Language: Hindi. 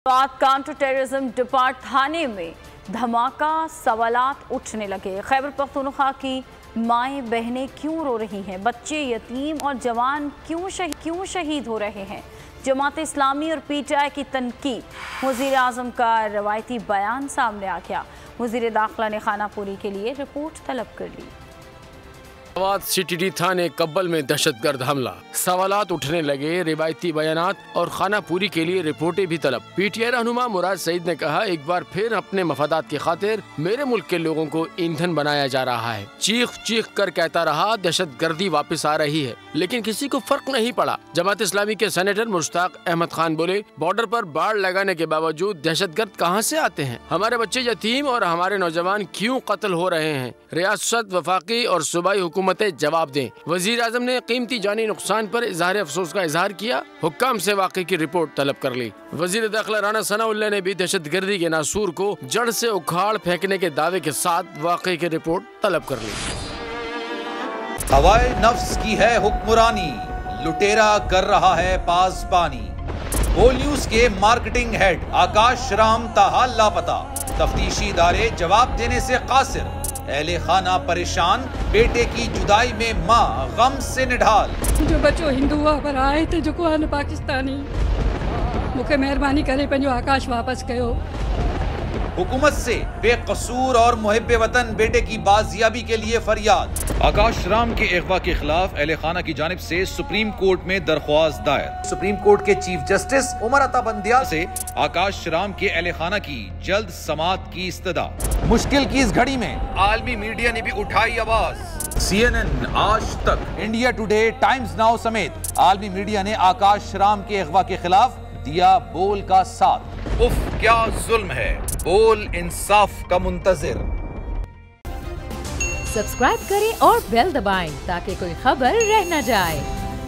काउंटर टेररिज्म डिपार्ट थाने में धमाका, सवालात उठने लगे। खैबर पख्तूनख्वा की माएँ बहनें क्यों रो रही हैं, बच्चे यतीम और जवान क्यों शहीद हो रहे हैं। जमात इस्लामी और PTI की तनकीद। वज़ीर आज़म का रवायती बयान सामने आ गया। वज़ीर दाखिला ने खानापुरी के लिए रिपोर्ट तलब कर ली। CTD थाने कब्बल में दहशतगर्द हमला, सवालात उठने लगे, रिवायती बयानात और खानापुरी के लिए रिपोर्टें भी तलब। PTI रहनुमा मुराद सईद ने कहा, एक बार फिर अपने मफादात की खातिर मेरे मुल्क के लोगों को ईंधन बनाया जा रहा है। चीख चीख कर कहता रहा दहशतगर्दी वापस आ रही है, लेकिन किसी को फर्क नहीं पड़ा। जमात इस्लामी के सेनेटर मुश्ताक अहमद खान बोले, बॉर्डर पर बाढ़ लगाने के बावजूद दहशतगर्द कहाँ से आते हैं, हमारे बच्चे यतीम और हमारे नौजवान क्यों कत्ल हो रहे हैं। रियासत, वफाकी और सूबाई हुकूमतें जवाब दें। वजीर आज़म ने कीमती जानी नुकसान पर इजहार अफसोस का इजहार किया। हुक्काम से वाक़े की रिपोर्ट तलब कर ली। वजीर दाखिला राना सनाउल्लाह ने भी दहशतगर्दी के नासूर को जड़ से उखाड़ फेंकने के दावे के साथ वाक़े की रिपोर्ट तलब कर ली। हवाए नफ्स की है हुक्मरानी, लुटेरा कर रहा है पासबानी। बोल न्यूज के मार्केटिंग हेड आकाश राम ताहाल लापता, तफ्तीशी इदारे जवाब देने से कासिर। अहले खाना परेशान, बेटे की जुदाई में माँ गम से निढाल। जो बच्चो हिंदू पर आए थे जो को पाकिस्तानी, मुखे मेहरबानी करे पंहिंजो आकाश वापस कयो। हुकूमत से बेकसूर और मुहिब्बे वतन बेटे की बाजियाबी के लिए फरियाद। आकाश राम के अगवा के खिलाफ अहले खाना की जानिब से सुप्रीम कोर्ट में दरख्वास्त दायर। सुप्रीम कोर्ट के चीफ जस्टिस उमर अता बंदियाल से आकाश राम के अहले खाना की जल्द समाअत की इस्तदा। मुश्किल की इस घड़ी में आलमी मीडिया ने भी उठाई आवाज। CNN, आज तक, इंडिया टुडे, टाइम्स नाउ समेत आलमी मीडिया ने आकाश राम के अगवा के खिलाफ दिया बोल का साथ। उफ क्या जुल्म है, बोल इंसाफ का मुंतजिर। सब्सक्राइब करें और बेल दबाएं ताकि कोई खबर रह न जाए।